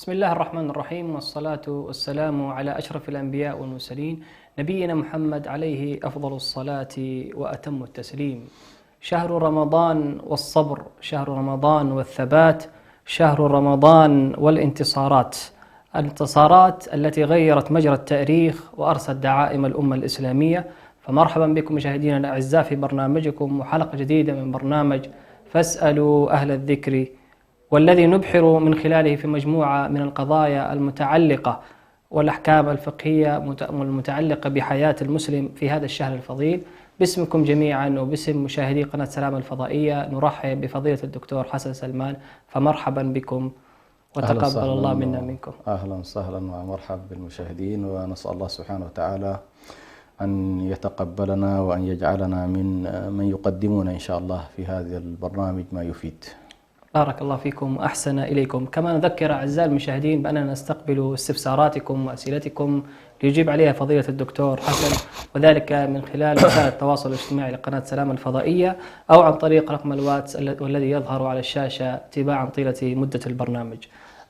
بسم الله الرحمن الرحيم، والصلاة والسلام على أشرف الأنبياء والمرسلين نبينا محمد عليه أفضل الصلاة وأتم التسليم. شهر رمضان والصبر، شهر رمضان والثبات، شهر رمضان والانتصارات، الانتصارات التي غيرت مجرى التاريخ وأرست دعائم الأمة الإسلامية. فمرحبا بكم مشاهدينا الأعزاء في برنامجكم وحلقة جديدة من برنامج فاسألوا أهل الذكر، والذي نبحر من خلاله في مجموعة من القضايا المتعلقة والأحكام الفقهية المتعلقة بحياة المسلم في هذا الشهر الفضيل. باسمكم جميعا وباسم مشاهدي قناة سلام الفضائية نرحب بفضيلة الدكتور حسن سلمان، فمرحبا بكم وتقبل الله منا منكم. أهلا وسهلا ومرحبا بالمشاهدين، ونسأل الله سبحانه وتعالى أن يتقبلنا وأن يجعلنا من يقدمون إن شاء الله في هذا البرنامج ما يفيد. بارك الله فيكم وأحسن إليكم. كما نذكر أعزائي المشاهدين بأننا نستقبل استفساراتكم وأسئلتكم ليجيب عليها فضيلة الدكتور حسن، وذلك من خلال وسائل التواصل الاجتماعي لقناة سلام الفضائية أو عن طريق رقم الواتس والذي يظهر على الشاشة تباعا طيلة مدة البرنامج.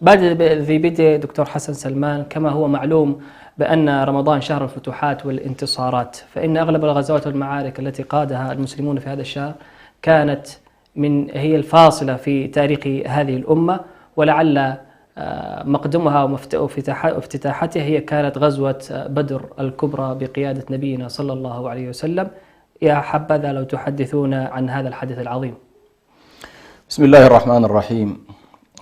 بعد ذي بدء دكتور حسن سلمان، كما هو معلوم بأن رمضان شهر الفتوحات والانتصارات، فإن أغلب الغزوات والمعارك التي قادها المسلمون في هذا الشهر كانت هي الفاصلة في تاريخ هذه الأمة، ولعل مقدمها وافتتاحتها هي كانت غزوة بدر الكبرى بقيادة نبينا صلى الله عليه وسلم. يا حبذا لو تحدثون عن هذا الحدث العظيم. بسم الله الرحمن الرحيم،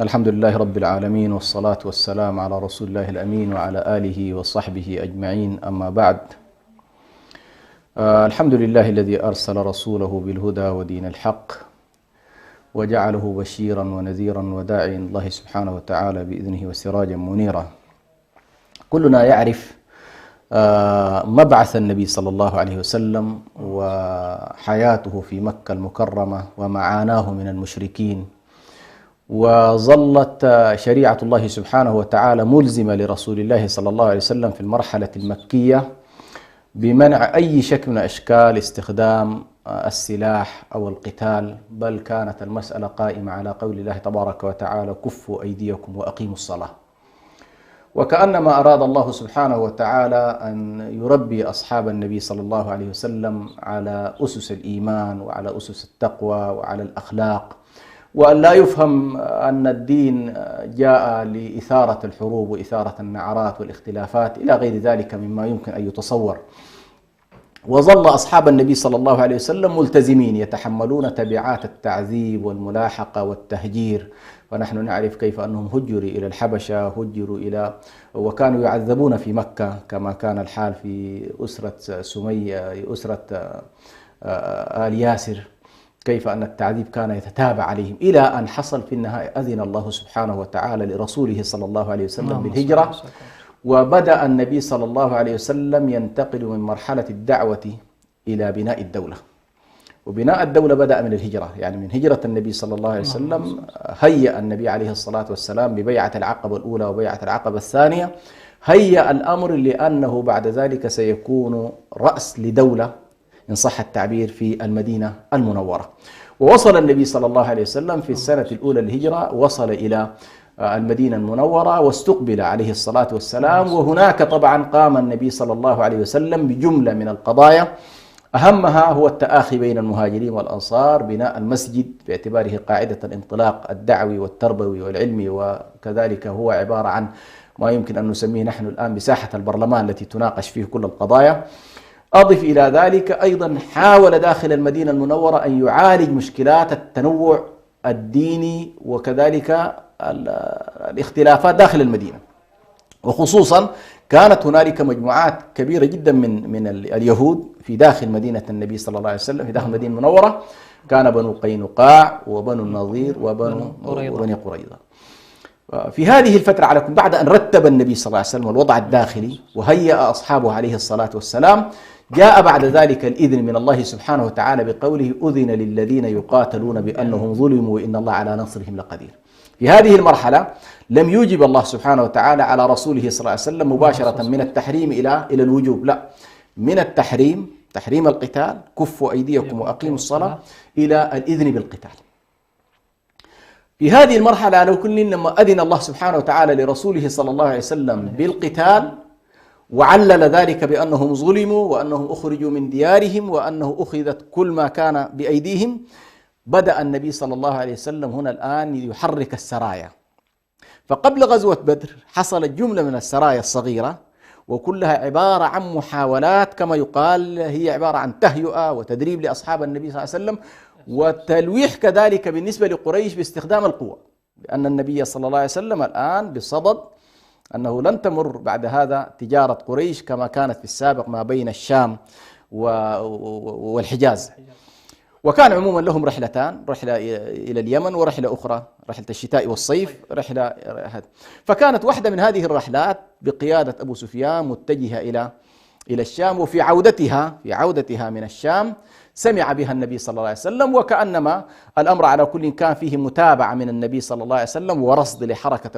الحمد لله رب العالمين، والصلاة والسلام على رسول الله الأمين وعلى آله وصحبه أجمعين، أما بعد. الحمد لله الذي أرسل رسوله بالهدى ودين الحق وجعله بشيرا ونذيرا وداعيا الله سبحانه وتعالى بإذنه وسراجا منيرا. كلنا يعرف مبعث النبي صلى الله عليه وسلم وحياته في مكة المكرمة ومعاناه من المشركين، وظلت شريعة الله سبحانه وتعالى ملزمة لرسول الله صلى الله عليه وسلم في المرحلة المكية بمنع أي شكل من أشكال استخدام السلاح أو القتال، بل كانت المسألة قائمة على قول الله تبارك وتعالى: كفوا أيديكم وأقيموا الصلاة. وكأنما أراد الله سبحانه وتعالى أن يربي أصحاب النبي صلى الله عليه وسلم على أسس الإيمان وعلى أسس التقوى وعلى الأخلاق، وأن لا يفهم أن الدين جاء لإثارة الحروب وإثارة النعرات والاختلافات إلى غير ذلك مما يمكن أن يتصور. وظل أصحاب النبي صلى الله عليه وسلم ملتزمين يتحملون تبعات التعذيب والملاحقة والتهجير، ونحن نعرف كيف أنهم هجروا إلى الحبشة، وكانوا يعذبون في مكة، كما كان الحال في أسرة سمية، أسرة آل ياسر، كيف أن التعذيب كان يتتابع عليهم، إلى أن حصل في النهاية أذن الله سبحانه وتعالى لرسوله صلى الله عليه وسلم بالهجرة، وبدأ النبي صلى الله عليه وسلم ينتقل من مرحلة الدعوة إلى بناء الدولة. وبناء الدولة بدأ من الهجرة، يعني من هجرة النبي صلى الله عليه وسلم هيأ النبي عليه الصلاة والسلام ببيعة العقبة الأولى وبيعة العقبة الثانية، هيأ الأمر لأنه بعد ذلك سيكون رأس لدولة إن صح التعبير في المدينة المنورة. ووصل النبي صلى الله عليه وسلم في السنة الأولى للهجرة، وصل إلى المدينة المنورة واستقبل عليه الصلاة والسلام. وهناك طبعا قام النبي صلى الله عليه وسلم بجملة من القضايا، أهمها هو التآخي بين المهاجرين والأنصار، بناء المسجد باعتباره قاعدة الانطلاق الدعوي والتربوي والعلمي، وكذلك هو عبارة عن ما يمكن أن نسميه نحن الآن بساحة البرلمان التي تناقش فيه كل القضايا. أضف إلى ذلك أيضا حاول داخل المدينة المنورة أن يعالج مشكلات التنوع الديني وكذلك الاختلافات داخل المدينة، وخصوصا كانت هنالك مجموعات كبيرة جدا من اليهود في داخل مدينة النبي صلى الله عليه وسلم، في داخل المدينة المنورة. كان بنو قينقاع وبنو النضير وبنو قريظة. في هذه الفترة عليكم، بعد أن رتب النبي صلى الله عليه وسلم الوضع الداخلي وهيأ أصحابه عليه الصلاة والسلام، جاء بعد ذلك الإذن من الله سبحانه وتعالى بقوله: أذن للذين يقاتلون بأنهم ظلموا وإن الله على نصرهم لقدير. في هذه المرحلة لم يوجب الله سبحانه وتعالى على رسوله صلى الله عليه وسلم مباشرة من التحريم إلى الوجوب، لا، من التحريم، تحريم القتال، كفوا أيديكم وأقيموا الصلاة، إلى الإذن بالقتال. في هذه المرحلة على كل لما أذن الله سبحانه وتعالى لرسوله صلى الله عليه وسلم بالقتال وعلل ذلك بأنهم ظلموا وأنهم أخرجوا من ديارهم وأنه أخذت كل ما كان بأيديهم، بدأ النبي صلى الله عليه وسلم هنا الآن يحرك السرايا. فقبل غزوة بدر حصلت جملة من السرايا الصغيرة وكلها عبارة عن محاولات، كما يقال هي عبارة عن تهيئة وتدريب لأصحاب النبي صلى الله عليه وسلم، وتلويح كذلك بالنسبة لقريش باستخدام القوة، لأن النبي صلى الله عليه وسلم الآن بصدد أنه لن تمر بعد هذا تجارة قريش كما كانت في السابق ما بين الشام والحجاز. وكان عموما لهم رحلتان، رحلة إلى اليمن ورحلة أخرى رحلة الشتاء والصيف رحلة. فكانت واحدة من هذه الرحلات بقيادة أبو سفيان متجهة إلى الشام، وفي عودتها من الشام سمع بها النبي صلى الله عليه وسلم، وكأنما الأمر على كل كان فيه متابعة من النبي صلى الله عليه وسلم ورصد لحركة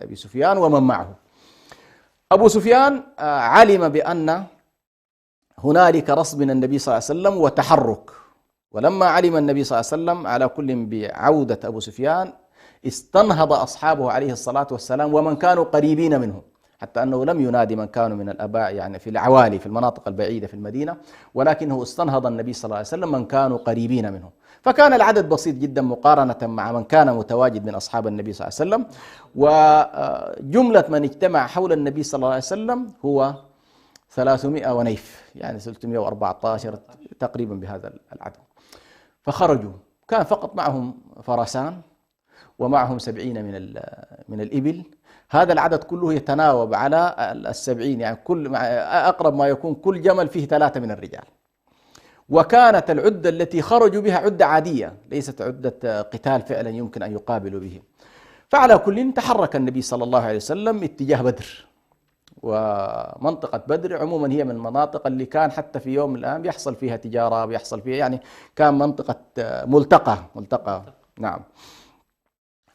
أبي سفيان ومن معه. أبو سفيان علم بأن هنالك رصد من النبي صلى الله عليه وسلم وتحرك، ولما علم النبي صلى الله عليه وسلم على كل بعودة أبو سفيان استنهض أصحابه عليه الصلاة والسلام ومن كانوا قريبين منه، حتى أنه لم ينادي من كانوا من الآباء يعني في العوالي في المناطق البعيدة في المدينة، ولكنه استنهض النبي صلى الله عليه وسلم من كانوا قريبين منه، فكان العدد بسيط جدا مقارنة مع من كان متواجد من أصحاب النبي صلى الله عليه وسلم. وجملة من اجتمع حول النبي صلى الله عليه وسلم هو 300 ونيف، يعني 314 تقريبا بهذا العدد. فخرجوا، كان فقط معهم فرسان ومعهم 70 من الإبل. هذا العدد كله يتناوب على 70، يعني أقرب ما يكون كل جمل فيه 3 من الرجال. وكانت العدة التي خرجوا بها عدة عادية، ليست عدة قتال فعلا يمكن أن يقابلوا به. فعلى كل تحرك النبي صلى الله عليه وسلم اتجاه بدر. ومنطقة بدر عموما هي من المناطق اللي كان حتى في يوم من الأيام يحصل فيها تجارة، بيحصل فيها يعني كان منطقة ملتقى. نعم.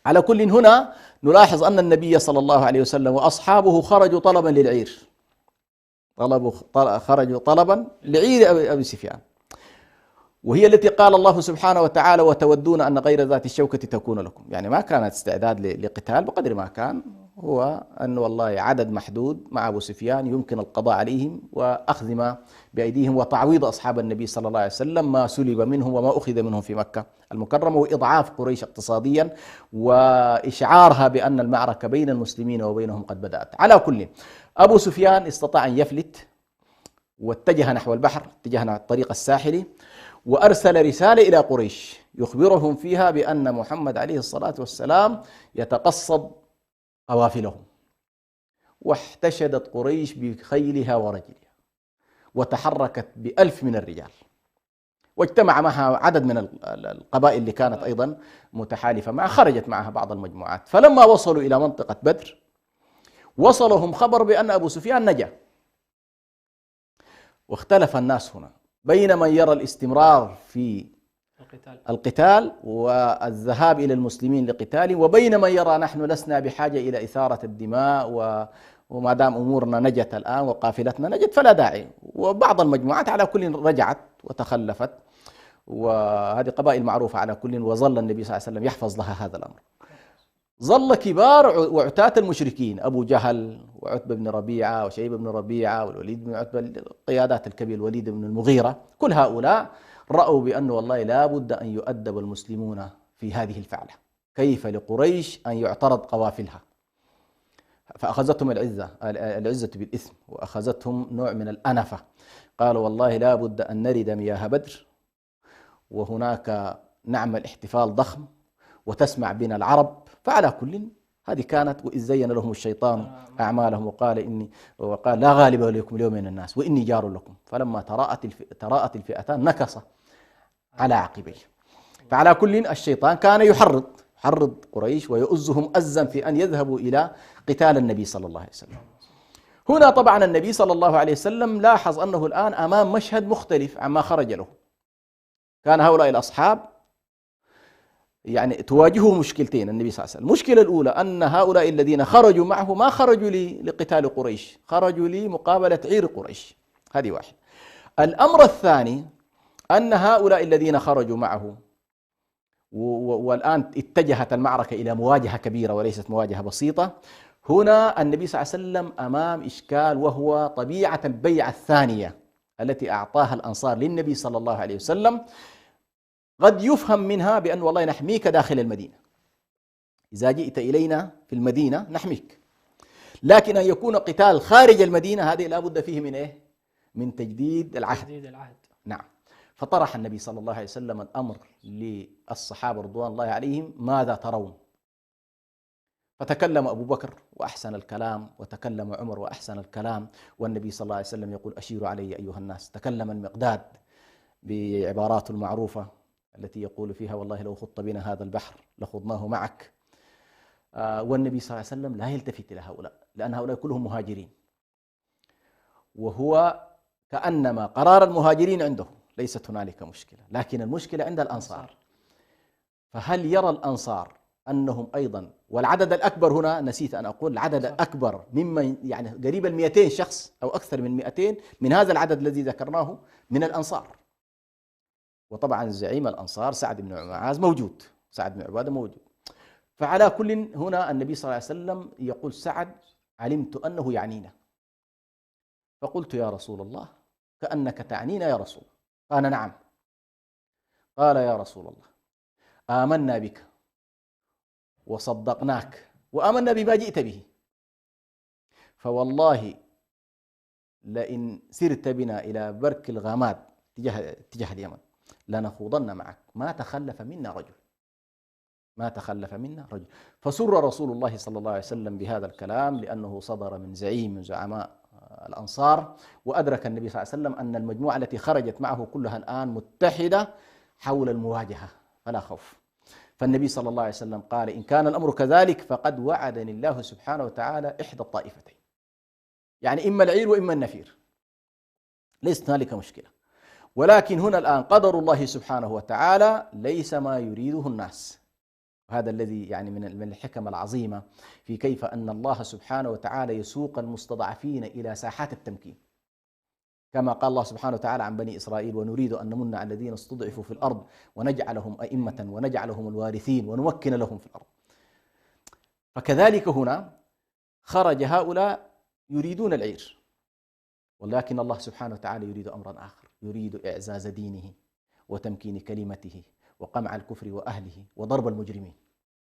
على كل هنا نلاحظ أن النبي صلى الله عليه وسلم وأصحابه خرجوا طلبا للعير، خرجوا طلبا لعير أبي سفيان، وهي التي قال الله سبحانه وتعالى وتودون أن غير ذات الشوكة تكون لكم. يعني ما كانت استعداد لقتال، بقدر ما كان هو أن والله عدد محدود مع أبو سفيان يمكن القضاء عليهم وأخذ ما بأيديهم وتعويض أصحاب النبي صلى الله عليه وسلم ما سلب منهم وما أخذ منهم في مكة المكرمة، وإضعاف قريش اقتصاديا وإشعارها بأن المعركة بين المسلمين وبينهم قد بدأت. على كل أبو سفيان استطاع أن يفلت واتجه نحو البحر، اتجه نحو الطريق الساحلي، وأرسل رسالة إلى قريش يخبرهم فيها بأن محمد عليه الصلاة والسلام يتقصد قوافلهم. واحتشدت قريش بخيلها ورجلها وتحركت ب1000 من الرجال، واجتمع معها عدد من القبائل اللي كانت أيضا متحالفة معها، خرجت معها بعض المجموعات. فلما وصلوا إلى منطقة بدر وصلهم خبر بأن أبو سفيان نجا. واختلف الناس هنا بين من يرى الاستمرار في القتال والذهاب إلى المسلمين لقتال، وبين من يرى نحن لسنا بحاجة إلى إثارة الدماء وما دام أمورنا نجت الآن وقافلتنا نجت فلا داعي. وبعض المجموعات على كل رجعت وتخلفت، وهذه قبائل معروفة على كل. وظل النبي صلى الله عليه وسلم يحفظ لها هذا الأمر. ظل كبار وعتاة المشركين أبو جهل وعتبة بن ربيعة وشيبة بن ربيعة والوليد بن عتبة، قيادات الكبير الوليد بن المغيرة، كل هؤلاء رأوا بأن والله لا بد أن يؤدب المسلمون في هذه الفعلة. كيف لقريش أن يعترض قوافلها؟ فأخذتهم العزة بالإثم، وأخذتهم نوع من الأنفة. قالوا والله لا بد أن نرد مياه بدر، وهناك نعمل احتفال ضخم وتسمع بنا العرب. فعلى كل هذه كانت. وإذ زين لهم الشيطان أعمالهم وقال لا غالب لكم اليوم من الناس وإني جار لكم، فلما تراءت الفئتان نكص على عقبيه. فعلى كل الشيطان كان يحرض قريش ويؤزهم أزا في أن يذهبوا إلى قتال النبي صلى الله عليه وسلم. هنا طبعا النبي صلى الله عليه وسلم لاحظ أنه الآن أمام مشهد مختلف عما خرج له. كان هؤلاء الأصحاب يعني تواجهه مشكلتين النبي صلى الله عليه وسلم. المشكلة الأولى أن هؤلاء الذين خرجوا معه ما خرجوا لقتال قريش، خرجوا لمقابلة عير قريش. هذه واحد. الأمر الثاني أن هؤلاء الذين خرجوا معه والآن اتجهت المعركة إلى مواجهة كبيرة وليست مواجهة بسيطة. هنا النبي صلى الله عليه وسلم أمام إشكال، وهو طبيعة البيعة الثانية التي أعطاها الأنصار للنبي صلى الله عليه وسلم. قد يفهم منها بأن والله نحميك داخل المدينة، إذا جئت إلينا في المدينة نحميك، لكن أن يكون قتال خارج المدينة هذه لا بد فيه من إيه؟ من تجديد العهد. نعم. فطرح النبي صلى الله عليه وسلم الأمر للصحابة رضوان الله عليهم: ماذا ترون؟ فتكلم أبو بكر وأحسن الكلام، وتكلم عمر وأحسن الكلام، والنبي صلى الله عليه وسلم يقول: أشيروا علي أيها الناس. تكلم المقداد بعباراته المعروفة التي يقول فيها: والله لو خضت بنا هذا البحر لخضناه معك. والنبي صلى الله عليه وسلم لا يلتفت إلى هؤلاء، لأن هؤلاء كلهم مهاجرين، وهو كأنما قرار المهاجرين عنده ليست هنالك مشكلة، لكن المشكلة عند الأنصار. فهل يرى الأنصار أنهم أيضا، والعدد الأكبر هنا نسيت أن أقول العدد الأكبر ممن يعني قريب 200 شخص أو أكثر من 200 من هذا العدد الذي ذكرناه من الأنصار. وطبعا زعيم الأنصار سعد بن معاذ موجود، سعد بن عبادة موجود. فعلى كل هنا النبي صلى الله عليه وسلم يقول: سعد علمت أنه يعنينا. فقلت: يا رسول الله كأنك تعنينا يا رسول. قال: نعم. قال: يا رسول الله آمنا بك وصدقناك وآمنا بما جئت به، فوالله لئن سرت بنا إلى برك الغامات تجاه اليمن لنخوضن معك، ما تخلف منا رجل، ما تخلف منا رجل. فسر رسول الله صلى الله عليه وسلم بهذا الكلام، لأنه صدر من زعيم من زعماء الأنصار، وأدرك النبي صلى الله عليه وسلم أن المجموعة التي خرجت معه كلها الآن متحدة حول المواجهة، فلا خوف. فالنبي صلى الله عليه وسلم قال: إن كان الأمر كذلك فقد وعدني الله سبحانه وتعالى إحدى الطائفتين، يعني إما العير وإما النفير، ليست هنالك مشكلة. ولكن هنا الآن قدر الله سبحانه وتعالى ليس ما يريده الناس. هذا الذي يعني من الحكم العظيمة في كيف أن الله سبحانه وتعالى يسوق المستضعفين إلى ساحات التمكين، كما قال الله سبحانه وتعالى عن بني إسرائيل: ونريد أن نمن على الذين استضعفوا في الأرض ونجعلهم أئمة ونجعلهم الوارثين ونمكن لهم في الأرض. فكذلك هنا خرج هؤلاء يريدون العير، ولكن الله سبحانه وتعالى يريد أمرا آخر، يريد إعزاز دينه وتمكين كلمته وقمع الكفر وأهله وضرب المجرمين.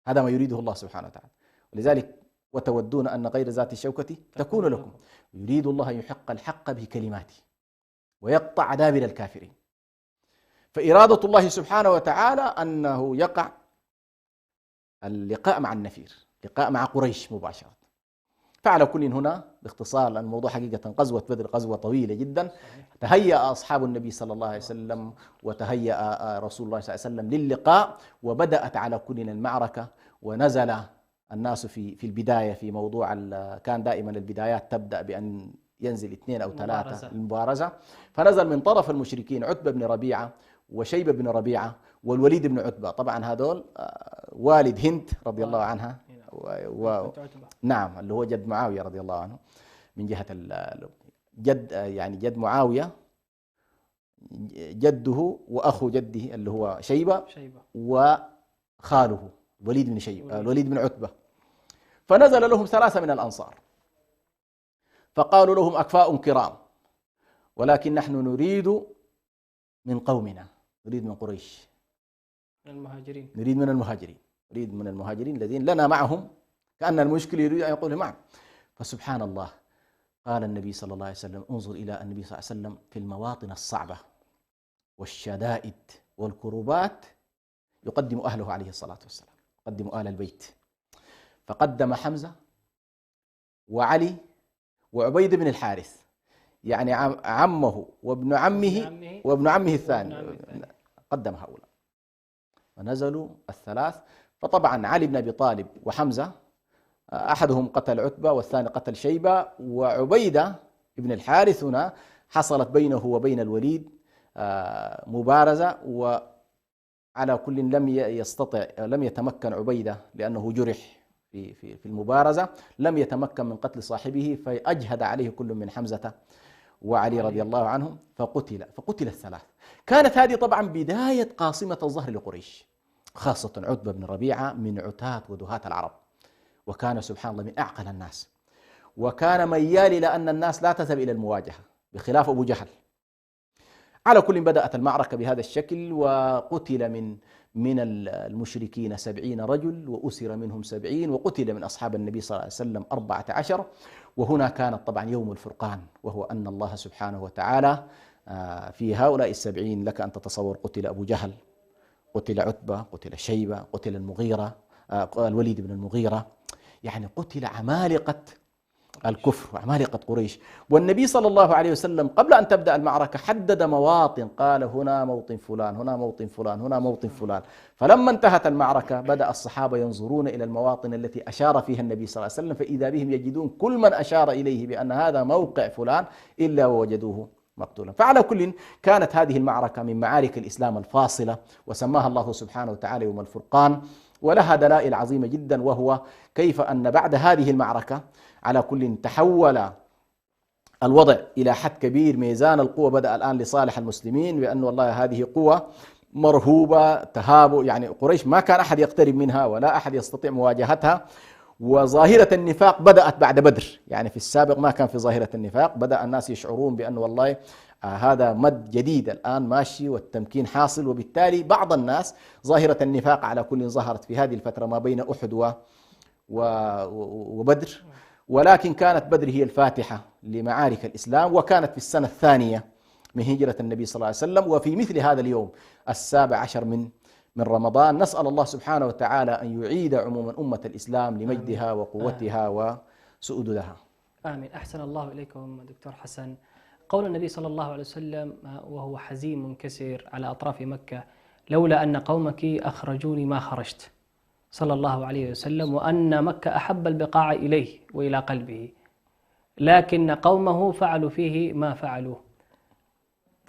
هذا ما يريده الله سبحانه وتعالى. ولذلك: وتودون أن غير ذات الشوكة تكون لكم. يريد الله أن يحق الحق بكلماته ويقطع دابر الكافرين. فإرادة الله سبحانه وتعالى أنه يقع اللقاء مع النفير، لقاء مع قريش مباشرة. فعلى كل هنا باختصار، لأن الموضوع حقيقة غزوة بدر غزوة طويلة جدا، تهيأ أصحاب النبي صلى الله عليه وسلم وتهيأ رسول الله صلى الله عليه وسلم للقاء، وبدأت على كل المعركة. ونزل الناس في البداية في موضوع كان دائما البدايات تبدأ بأن ينزل 2 أو 3 المبارزة. فنزل من طرف المشركين عتبة بن ربيعة وشيبة بن ربيعة والوليد بن عتبة. طبعا هذول والد هند رضي الله عنها، نعم، اللي هو جد معاوية رضي الله عنه، من جهة جد يعني جد معاوية، جده وأخو جده اللي هو شيبة وخاله الوليد بن شيبة الوليد بن عتبة. فنزل لهم 3 من الأنصار فقالوا لهم: أكفاء كرام، ولكن نحن نريد من قومنا، نريد من قريش، نريد من المهاجرين الذين لنا معهم، كأن المشكل يريد أن يقول معهم. فسبحان الله، قال النبي صلى الله عليه وسلم: انظر إلى النبي صلى الله عليه وسلم في المواطن الصعبة والشدائد والكروبات يقدم أهله عليه الصلاة والسلام، يقدم آل البيت. فقدم حمزة وعلي وعبيد بن الحارث، يعني عمه وابن عمه الثاني، قدم هؤلاء. ونزلوا 3. فطبعا علي بن أبي طالب وحمزة أحدهم قتل عتبة والثاني قتل شيبة، وعبيدة بن الحارث هنا حصلت بينه وبين الوليد مبارزة، وعلى كل لم يتمكن عبيدة لأنه جرح في المبارزة، لم يتمكن من قتل صاحبه، فأجهد عليه كل من حمزة وعلي رضي الله عنهم، فقتل 3. كانت هذه طبعا بداية قاصمة الظهر لقريش. خاصة عتبة بن ربيعة من عتاة ودهاة العرب، وكان سبحان الله من أعقل الناس، وكان ميال إلى أن الناس لا تذهب إلى المواجهة بخلاف أبو جهل. على كل بدأت المعركة بهذا الشكل، وقتل من المشركين 70 رجل، وأسر منهم 70، وقتل من أصحاب النبي صلى الله عليه وسلم 14. وهنا كانت طبعا يوم الفرقان، وهو أن الله سبحانه وتعالى في هؤلاء 70 لك أن تتصور قتل أبو جهل، قتل عتبة، قتل شيبة، قتل المغيرة، الوليد بن المغيرة، يعني قتل عمالقة الكفر وعمالقة قريش. والنبي صلى الله عليه وسلم قبل أن تبدأ المعركة حدد مواطن، قال هنا موطن فلان، هنا موطن فلان، هنا موطن فلان. فلما انتهت المعركة بدأ الصحابة ينظرون إلى المواطن التي أشار فيها النبي صلى الله عليه وسلم، فإذا بهم يجدون كل من أشار إليه بأن هذا موقع فلان إلا ووجدوه مقتولا. فعلى كل كانت هذه المعركة من معارك الإسلام الفاصلة، وسماها الله سبحانه وتعالى يوم الفرقان، ولها دلائل عظيمة جدا، وهو كيف أن بعد هذه المعركة على كل تحول الوضع إلى حد كبير، ميزان القوة بدأ الآن لصالح المسلمين، بأن والله هذه قوة مرهوبة تهاب، يعني قريش ما كان أحد يقترب منها ولا أحد يستطيع مواجهتها. وظاهرة النفاق بدأت بعد بدر، يعني في السابق ما كان في ظاهرة النفاق، بدأ الناس يشعرون بأن والله هذا مد جديد الآن ماشي والتمكين حاصل، وبالتالي بعض الناس ظاهرة النفاق على كل ظهرت في هذه الفترة ما بين أحد وبدر. ولكن كانت بدر هي الفاتحة لمعارك الإسلام، وكانت في السنة الثانية من هجرة النبي صلى الله عليه وسلم، وفي مثل هذا اليوم 17 من رمضان. نسأل الله سبحانه وتعالى أن يعيد عموما أمة الإسلام لمجدها وقوتها وسؤددها. آمين. أحسن الله إليكم دكتور حسن. قول النبي صلى الله عليه وسلم وهو حزين منكسر على أطراف مكة: لولا أن قومك أخرجوني ما خرجت، صلى الله عليه وسلم، وأن مكة أحب البقاع إليه وإلى قلبه، لكن قومه فعلوا فيه ما فعلوه.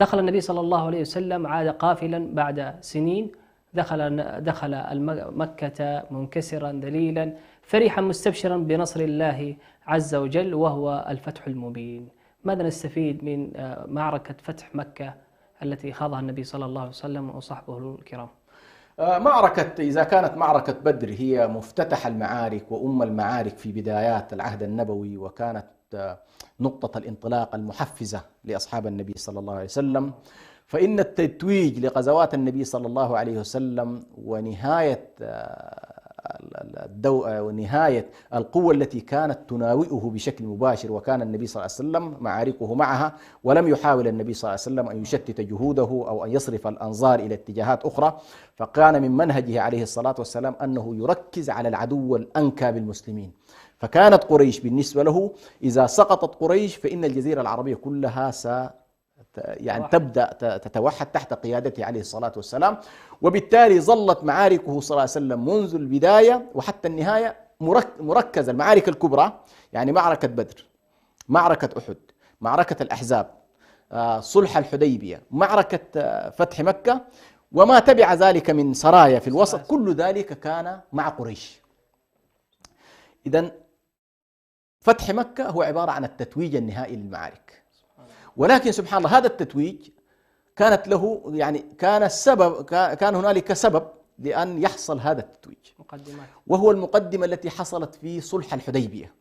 دخل النبي صلى الله عليه وسلم، عاد قافلا بعد سنين، دخل مكة منكسرا ذليلا فرحا مستبشرا بنصر الله عز وجل، وهو الفتح المبين. ماذا نستفيد من معركة فتح مكة التي خاضها النبي صلى الله عليه وسلم وصحبه الكرام؟ معركة، إذا كانت معركة بدر هي مفتتح المعارك وأم المعارك في بدايات العهد النبوي، وكانت نقطة الانطلاق المحفزة لأصحاب النبي صلى الله عليه وسلم، فإن التتويج لغزوات النبي صلى الله عليه وسلم ونهاية القوة التي كانت تناوئه بشكل مباشر، وكان النبي صلى الله عليه وسلم معاركه معها، ولم يحاول النبي صلى الله عليه وسلم أن يشتت جهوده أو أن يصرف الأنظار إلى اتجاهات أخرى. فكان من منهجه عليه الصلاة والسلام أنه يركز على العدو الأنكى بالمسلمين. فكانت قريش بالنسبة له، إذا سقطت قريش فإن الجزيرة العربية كلها يعني تبدأ تتوحد تحت قيادته عليه الصلاة والسلام. وبالتالي ظلت معاركه صلى الله عليه وسلم منذ البداية وحتى النهاية مركزة. المعارك الكبرى يعني معركة بدر، معركة أحد، معركة الأحزاب، صلح الحديبية، معركة فتح مكة، وما تبع ذلك من سرايا في الوسط، كل ذلك كان مع قريش. إذن فتح مكة هو عبارة عن التتويج النهائي للمعارك. ولكن سبحان الله هذا التتويج كانت له يعني كان هنالك سبب لأن يحصل هذا التتويج، وهو المقدمة التي حصلت في صلح الحديبية.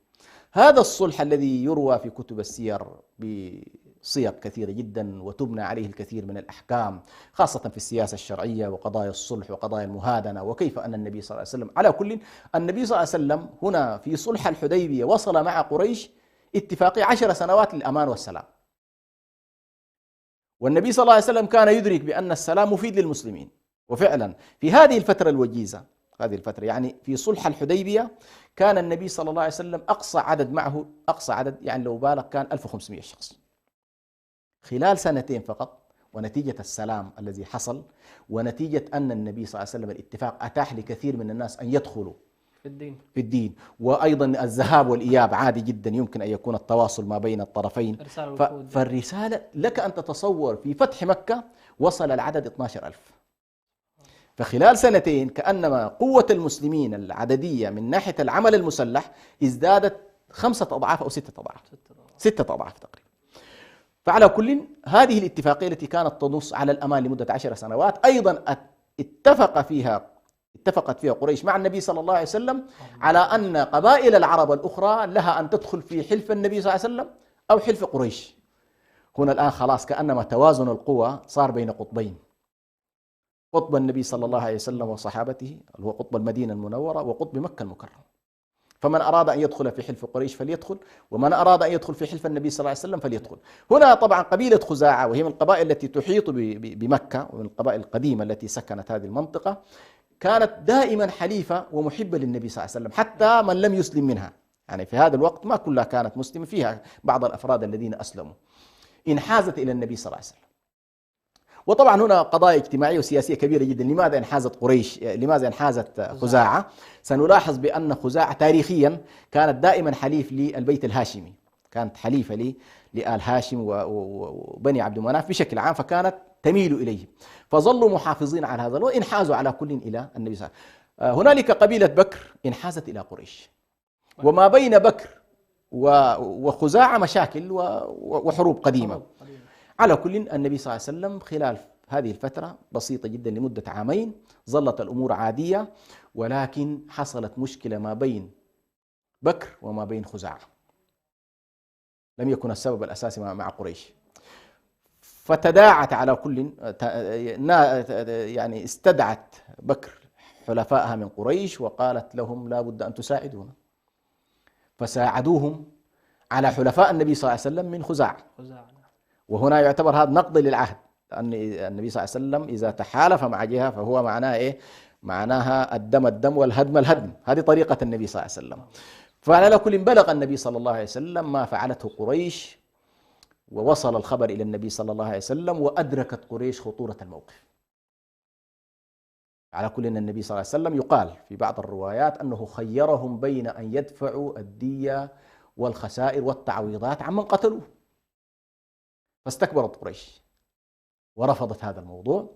هذا الصلح الذي يروى في كتب السير بصيغ كثيرة جدا، وتبنى عليه الكثير من الأحكام، خاصة في السياسة الشرعية وقضايا الصلح وقضايا المهادنة، وكيف أن النبي صلى الله عليه وسلم على كل النبي صلى الله عليه وسلم هنا في صلح الحديبية وصل مع قريش اتفاقية 10 سنوات للأمان والسلام. والنبي صلى الله عليه وسلم كان يدرك بأن السلام مفيد للمسلمين، وفعلا في هذه الفترة الوجيزة، هذه الفترة يعني في صلح الحديبية، كان النبي صلى الله عليه وسلم أقصى عدد معه، أقصى عدد يعني لو بالغ كان 1500 شخص خلال سنتين فقط. ونتيجة السلام الذي حصل، ونتيجة أن النبي صلى الله عليه وسلم الاتفاق أتاح لكثير من الناس أن يدخلوا في الدين، وأيضا الذهاب والإياب عادي جدا، يمكن أن يكون التواصل ما بين الطرفين. فالرسالة لك أن تتصور في فتح مكة وصل العدد 12,000. فخلال سنتين كأنما قوة المسلمين العددية من ناحية العمل المسلح ازدادت 5 أضعاف أو 6 أضعاف، 6 أضعاف تقريبا. فعلى كل هذه الاتفاقية التي كانت تنص على الأمان لمدة 10 سنوات أيضا اتفق فيها اتفقت فيها قريش مع النبي صلى الله عليه وسلم على أن قبائل العرب الأخرى لها أن تدخل في حلف النبي صلى الله عليه وسلم أو حلف قريش. هنا الآن خلاص كأنما توازن القوى صار بين قطبين، قطب النبي صلى الله عليه وسلم وصحابته اللي هو قطب المدينة المنورة وقطب مكة المكرمة. فمن أراد أن يدخل في حلف قريش فليدخل، ومن أراد أن يدخل في حلف النبي صلى الله عليه وسلم فليدخل. هنا طبعا قبيلة خزاعة وهي من القبائل التي تحيط بمكة ومن القبائل القديمة التي سكنت هذه المنطقة، كانت دائما حليفة ومحبة للنبي صلى الله عليه وسلم حتى من لم يسلم منها. يعني في هذا الوقت ما كلها كانت مسلمة، فيها بعض الأفراد الذين أسلموا، انحازت إلى النبي صلى الله عليه وسلم. وطبعا هنا قضايا اجتماعية وسياسية كبيرة جدا. لماذا انحازت قريش؟ لماذا انحازت خزاعة؟ سنلاحظ بأن خزاعة تاريخيا كانت دائما حليف للبيت الهاشمي، كانت حليفة لآل هاشم وبني عبد مناف بشكل عام، فكانت تميل إليه، فظلوا محافظين على هذا وانحازوا على كل إلى النبي صلى الله عليه وسلم. هنالك قبيلة بكر انحازت إلى قريش، وما بين بكر وخزاعة مشاكل وحروب قديمة. على كل النبي صلى الله عليه وسلم خلال هذه الفترة بسيطة جدا لمدة عامين ظلت الأمور عادية، ولكن حصلت مشكلة ما بين بكر وما بين خزاعة، لم يكن السبب الأساسي مع قريش. فتداعت على كل، يعني استدعت بكر حلفائها من قريش وقالت لهم لا بد أن تساعدونا، فساعدوهم على حلفاء النبي صلى الله عليه وسلم من خزاعة. وهنا يعتبر هذا نقض للعهد، أن النبي صلى الله عليه وسلم إذا تحالف مع جهة فهو معناه إيه؟ معناها الدم الدم والهدم الهدم. هذه طريقة النبي صلى الله عليه وسلم. فعلى كل بلغ النبي صلى الله عليه وسلم ما فعلته قريش، ووصل الخبر إلى النبي صلى الله عليه وسلم، وأدركت قريش خطورة الموقف. على كل أن النبي صلى الله عليه وسلم يقال في بعض الروايات أنه خيرهم بين أن يدفعوا الدية والخسائر والتعويضات عمن قتلوه، فاستكبرت قريش ورفضت هذا الموضوع.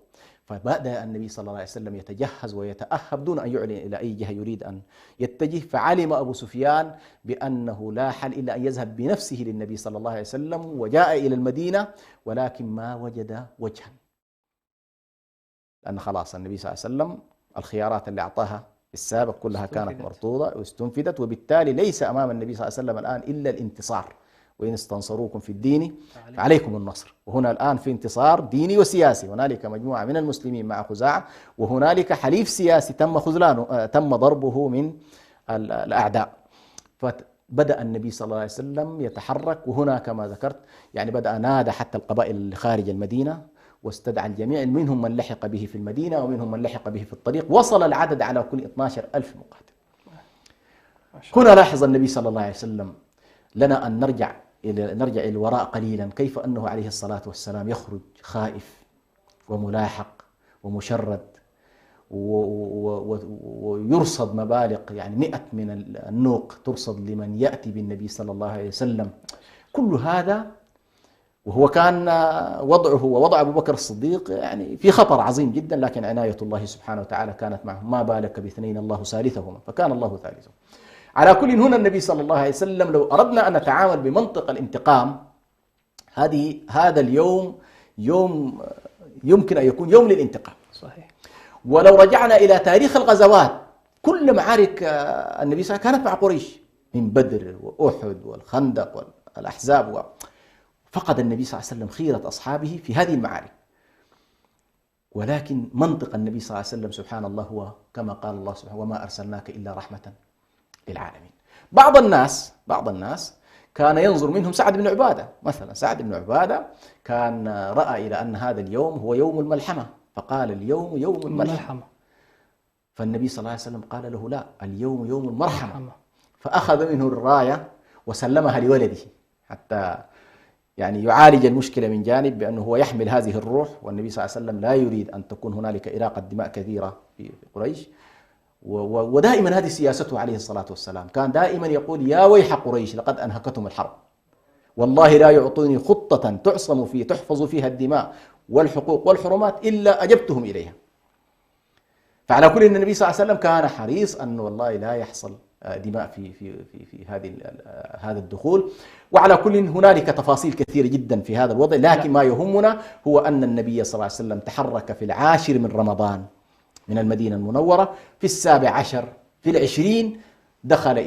فبدأ النبي صلى الله عليه وسلم يتجهز ويتأهب دون أن يعلن إلى أي جهة يريد أن يتجه. فعلم أبو سفيان بأنه لا حل إلا أن يذهب بنفسه للنبي صلى الله عليه وسلم، وجاء إلى المدينة ولكن ما وجد وجها، لأن خلاص النبي صلى الله عليه وسلم الخيارات اللي أعطاها في السابق كلها كانت مرفوضة واستنفذت، وبالتالي ليس أمام النبي صلى الله عليه وسلم الآن إلا الانتصار. وإن استنصروكم في الدين فعليكم النصر. وهنا الآن في انتصار ديني وسياسي، هنالك مجموعة من المسلمين مع خزاعة، وهنالك حليف سياسي تم خذلانه، تم ضربه من الأعداء. فبدأ النبي صلى الله عليه وسلم يتحرك، وهنا كما ذكرت يعني بدأ نادى حتى القبائل اللي خارج المدينة واستدعى الجميع، منهم من لحق به في المدينة ومنهم من لحق به في الطريق. وصل العدد على كل 12,000 مقاتل. هنا لاحظ النبي صلى الله عليه وسلم لنا أن نرجع إلى الوراء قليلا، كيف أنه عليه الصلاة والسلام يخرج خائف وملاحق ومشرد، ويرصد مبالغ يعني 100 من النوق ترصد لمن يأتي بالنبي صلى الله عليه وسلم. كل هذا وهو كان وضعه ووضع أبو بكر الصديق يعني في خطر عظيم جدا، لكن عناية الله سبحانه وتعالى كانت معه. ما بالك باثنين الله ثالثهما، فكان الله ثالثهم. على كل هنا النبي صلى الله عليه وسلم لو أردنا أن نتعامل بمنطق الانتقام، هذا اليوم يوم يمكن أن يكون يوم للانتقام. صحيح. ولو رجعنا إلى تاريخ الغزوات، كل معارك النبي صلى الله عليه وسلم كانت مع قريش، من بدر وأحد والخندق والأحزاب، فقد النبي صلى الله عليه وسلم خيرة أصحابه في هذه المعارك. ولكن منطق النبي صلى الله عليه وسلم سبحان الله هو كما قال الله سبحانه: وما أرسلناك إلا رحمة للعالمين. بعض الناس كان ينظر منهم سعد بن عبادة مثلا. سعد بن عبادة كان رأى إلى أن هذا اليوم هو يوم الملحمة، فقال: اليوم يوم الملحمة. فالنبي صلى الله عليه وسلم قال له: لا، اليوم يوم المرحمة. فأخذ منه الراية وسلمها لولده حتى يعني يعالج المشكلة من جانب بأنه هو يحمل هذه الروح، والنبي صلى الله عليه وسلم لا يريد أن تكون هنالك إراقة دماء كثيرة في قريش. ودائما هذه سياسته عليه الصلاة والسلام، كان دائما يقول: يا ويح قريش لقد أنهكتهم الحرب، والله لا يعطوني خطة تحفظ فيها الدماء والحقوق والحرمات إلا أجبتهم إليها. فعلى كل أن النبي صلى الله عليه وسلم كان حريص أنه والله لا يحصل دماء في هذا الدخول. وعلى كل هنالك تفاصيل كثيرة جدا في هذا الوضع، لكن ما يهمنا هو أن النبي صلى الله عليه وسلم تحرك في 10 من رمضان من المدينة المنورة. في 17 في 20 دخل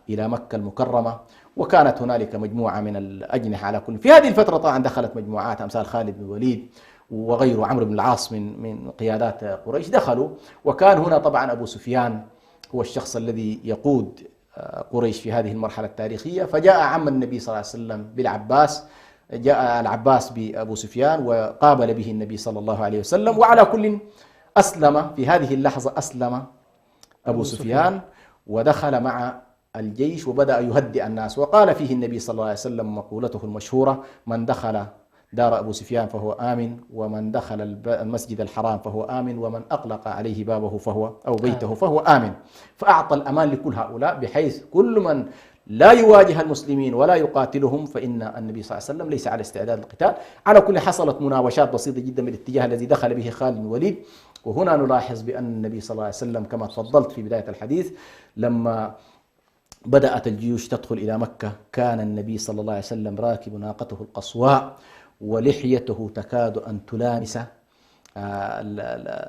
إلى مكة المكرمة، وكانت هنالك مجموعة من الأجنحة على كل. في هذه الفترة طبعا دخلت مجموعات أمثال خالد بن الوليد وغيره، عمرو بن العاص من قيادات قريش دخلوا. وكان هنا طبعا أبو سفيان هو الشخص الذي يقود قريش في هذه المرحلة التاريخية. فجاء عم النبي صلى الله عليه وسلم بالعباس، جاء العباس بأبو سفيان وقابل به النبي صلى الله عليه وسلم. وعلى كل أسلم في هذه اللحظة، أسلم أبو سفيان ودخل مع الجيش وبدأ يهدئ الناس. وقال فيه النبي صلى الله عليه وسلم مقولته المشهورة: من دخل دار أبو سفيان فهو آمن، ومن دخل المسجد الحرام فهو آمن، ومن أغلق عليه بابه فهو أو بيته فهو آمن. فأعطى الأمان لكل هؤلاء، بحيث كل من لا يواجه المسلمين ولا يقاتلهم فإن النبي صلى الله عليه وسلم ليس على استعداد للقتال. على كل حصلت مناوشات بسيطة جدا بالاتجاه الذي دخل به خالد بن الوليد. وهنا نلاحظ بأن النبي صلى الله عليه وسلم كما تفضلت في بداية الحديث، لما بدأت الجيوش تدخل إلى مكة كان النبي صلى الله عليه وسلم راكب ناقته القصواء ولحيته تكاد أن تلامس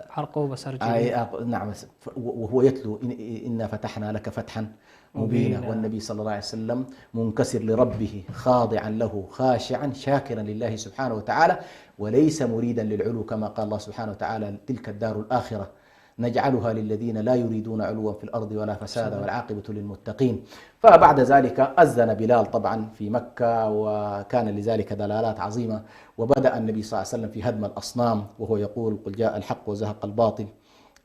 حرقوبة سرجية. نعم، وهو يتلو: إنا فتحنا لك فتحا مبينا. والنبي صلى الله عليه وسلم منكسر لربه، خاضعا له، خاشعا، شاكرا لله سبحانه وتعالى، وليس مريدا للعلو، كما قال الله سبحانه وتعالى: تلك الدار الآخرة نجعلها للذين لا يريدون علوا في الأرض ولا فسادا والعاقبة للمتقين. فبعد ذلك أذن بلال طبعا في مكة، وكان لذلك دلالات عظيمة. وبدأ النبي صلى الله عليه وسلم في هدم الأصنام، وهو يقول: قل جاء الحق وزهق الباطل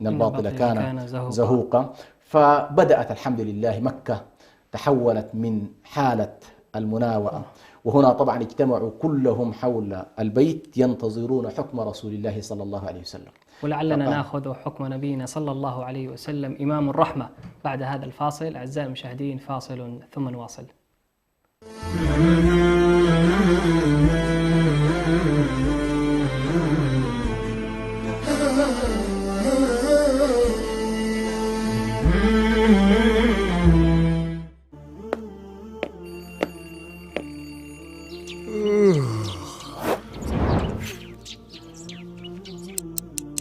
إن الباطل كان زهوقا. فبدأت الحمد لله مكة تحولت من حالة المناوئة. وهنا طبعا اجتمعوا كلهم حول البيت ينتظرون حكم رسول الله صلى الله عليه وسلم. ولعلنا ناخذ حكم نبينا صلى الله عليه وسلم إمام الرحمة بعد هذا الفاصل. أعزائي المشاهدين، فاصل ثم نواصل.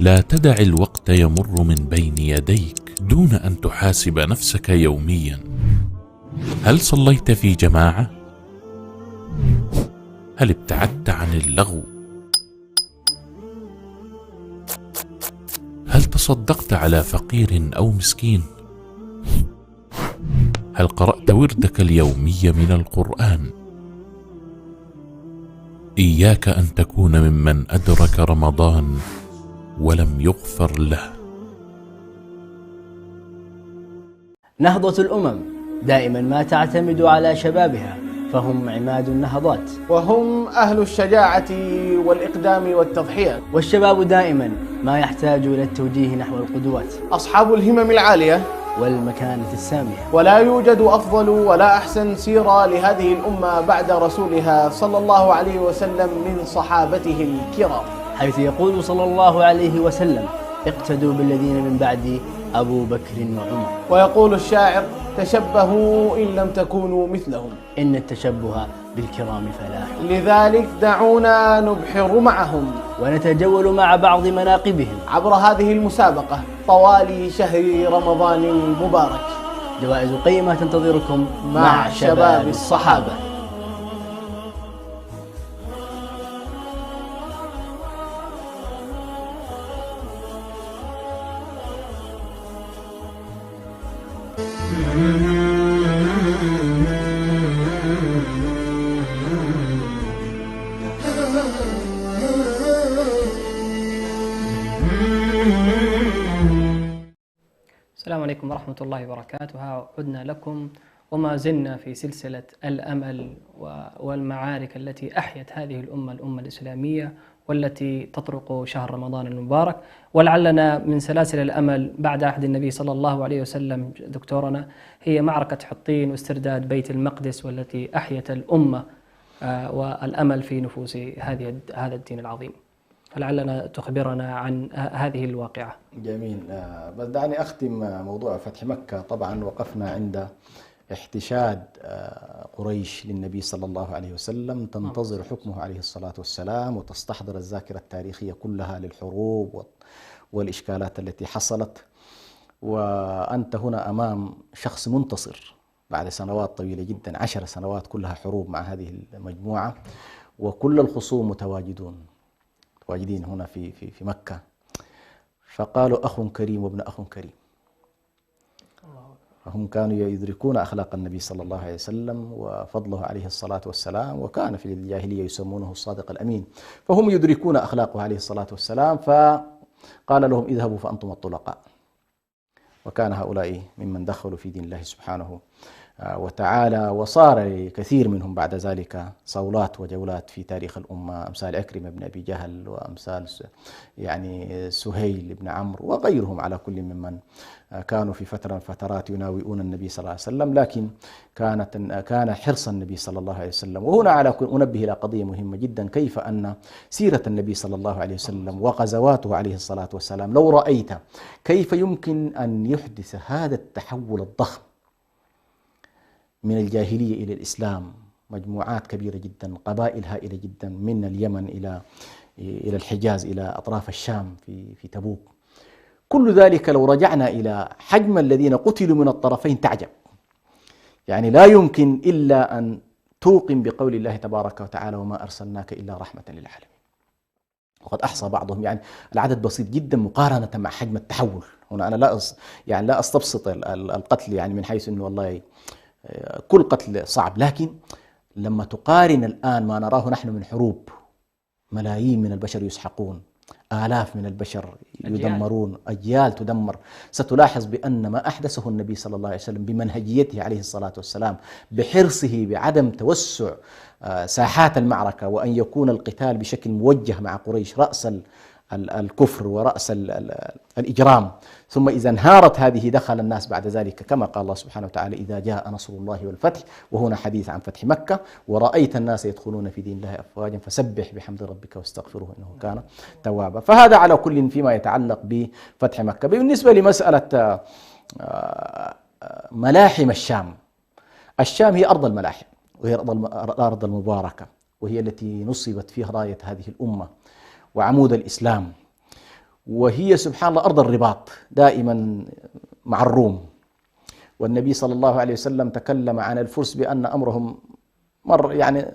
لا تدع الوقت يمر من بين يديك دون أن تحاسب نفسك يوميا: هل صليت في جماعة؟ هل ابتعدت عن اللغو؟ هل تصدقت على فقير أو مسكين؟ هل قرأت وردك اليومي من القرآن؟ إياك أن تكون ممن أدرك رمضان ولم يغفر له. نهضة الأمم دائما ما تعتمد على شبابها، فهم عماد النهضات، وهم أهل الشجاعة والإقدام والتضحية. والشباب دائما ما يحتاج إلى التوجيه نحو القدوات، أصحاب الهمم العالية والمكانة السامية. ولا يوجد أفضل ولا أحسن سيرة لهذه الأمة بعد رسولها صلى الله عليه وسلم من صحابته الكرام، حيث يقول صلى الله عليه وسلم: اقتدوا بالذين من بعدي أبو بكر وعمر. ويقول الشاعر: تشبهوا إن لم تكونوا مثلهم، إن التشبه بالكرام فلاح. لذلك دعونا نبحر معهم ونتجول مع بعض مناقبهم عبر هذه المسابقة طوال شهر رمضان المبارك. جوائز قيمة تنتظركم مع شباب الصحابة. السلام عليكم ورحمة الله وبركاته. عدنا لكم وما زلنا في سلسلة الأمل والمعارك التي أحيت هذه الأمة الإسلامية والتي تطرق شهر رمضان المبارك. ولعلنا من سلاسل الأمل بعد عهد النبي صلى الله عليه وسلم دكتورنا هي معركة حطين واسترداد بيت المقدس، والتي أحيت الأمة والأمل في نفوس هذا الدين العظيم. فلعلنا تخبرنا عن هذه الواقعة. جميل. بس دعني أختم موضوع فتح مكة. طبعا وقفنا عند احتشاد قريش للنبي صلى الله عليه وسلم، تنتظر حكمه عليه الصلاة والسلام، وتستحضر الذاكرة التاريخية كلها للحروب والإشكالات التي حصلت. وأنت هنا أمام شخص منتصر بعد سنوات طويلة جدا، 10 سنوات كلها حروب مع هذه المجموعة، وكل الخصوم متواجدين هنا في مكة. فقالوا أخ كريم وابن أخ كريم. فهم كانوا يدركون أخلاق النبي صلى الله عليه وسلم وفضله عليه الصلاة والسلام، وكان في الجاهلية يسمونه الصادق الأمين، فهم يدركون أخلاقه عليه الصلاة والسلام. فقال لهم اذهبوا فأنتم الطلقاء. وكان هؤلاء ممن دخلوا في دين الله سبحانه وتعالى، وصار كثير منهم بعد ذلك صولات وجولات في تاريخ الأمة، أمثال عكرمة بن أبي جهل، وأمثال يعني سهيل بن عمرو وغيرهم، على كل ممن كانوا في فترة من فترات يناوئون النبي صلى الله عليه وسلم. لكن كان حرص النبي صلى الله عليه وسلم. وهنا على أنبه إلى قضية مهمة جدا، كيف أن سيرة النبي صلى الله عليه وسلم وغزواته عليه الصلاة والسلام، لو رأيت كيف يمكن أن يحدث هذا التحول الضخم من الجاهلية إلى الإسلام، مجموعات كبيرة جدا، قبائل هائلة جدا، من اليمن إلى الحجاز، إلى أطراف الشام في تبوك. كل ذلك لو رجعنا إلى حجم الذين قتلوا من الطرفين تعجب. يعني لا يمكن إلا أن توقن بقول الله تبارك وتعالى وما أرسلناك إلا رحمة للعالمين. وقد أحصى بعضهم، يعني العدد بسيط جدا مقارنة مع حجم التحول. هنا أنا لا أستبسط القتل، يعني من حيث أنه والله كل قتل صعب، لكن لما تقارن الآن ما نراه نحن من حروب، ملايين من البشر يسحقون، آلاف من البشر يدمرون، أجيال تدمر، ستلاحظ بأن ما أحدثه النبي صلى الله عليه وسلم بمنهجيته عليه الصلاة والسلام، بحرصه بعدم توسع ساحات المعركة، وأن يكون القتال بشكل موجه مع قريش، رأس الكفر ورأس الإجرام. ثم إذا انهارت هذه دخل الناس بعد ذلك، كما قال الله سبحانه وتعالى إذا جاء نصر الله والفتح، وهنا حديث عن فتح مكة، ورأيت الناس يدخلون في دين الله أفواجا فسبح بحمد ربك واستغفره إنه كان توابا. فهذا على كل فيما يتعلق بفتح مكة. بالنسبة لمسألة ملاحم الشام هي أرض الملاحم، وهي الأرض المباركة، وهي التي نصبت فيها راية هذه الأمة وعمود الإسلام، وهي سبحان الله أرض الرباط دائما مع الروم. والنبي صلى الله عليه وسلم تكلم عن الفرس بأن أمرهم مر، يعني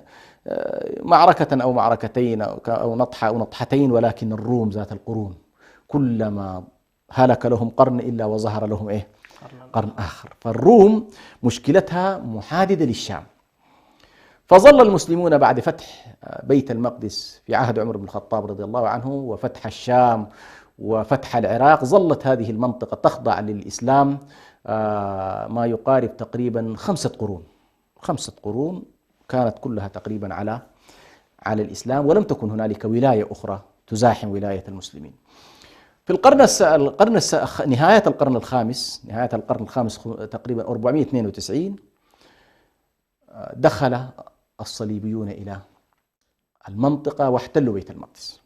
معركة أو معركتين أو نطحة أو نطحتين، ولكن الروم ذات القرون كلما هلك لهم قرن إلا وظهر لهم قرن آخر. فالروم مشكلتها محاددة للشام. فظل المسلمون بعد فتح بيت المقدس في عهد عمر بن الخطاب رضي الله عنه، وفتح الشام وفتح العراق، ظلت هذه المنطقة تخضع للإسلام ما يقارب تقريبا 5 قرون. 5 قرون كانت كلها تقريبا على الإسلام، ولم تكن هنالك ولاية أخرى تزاحم ولاية المسلمين. في نهاية القرن الخامس تقريبا 492 دخل الصليبيون إلى المنطقة واحتلوا بيت المقدس،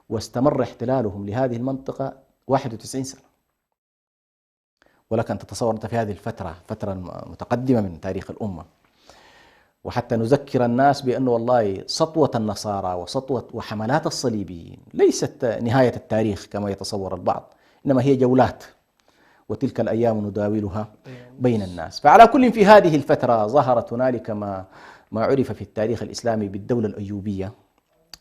واستمر احتلالهم لهذه المنطقة 91 سنة. ولك أن تتصور أنت في هذه فترة متقدمة من تاريخ الأمة، وحتى نذكر الناس بأنه والله سطوة النصارى وسطوة وحملات الصليبيين ليست نهاية التاريخ كما يتصور البعض، إنما هي جولات، وتلك الأيام نداولها بين الناس. فعلى كل في هذه الفترة ظهرت هنالك ما عرف في التاريخ الإسلامي بالدولة الأيوبية.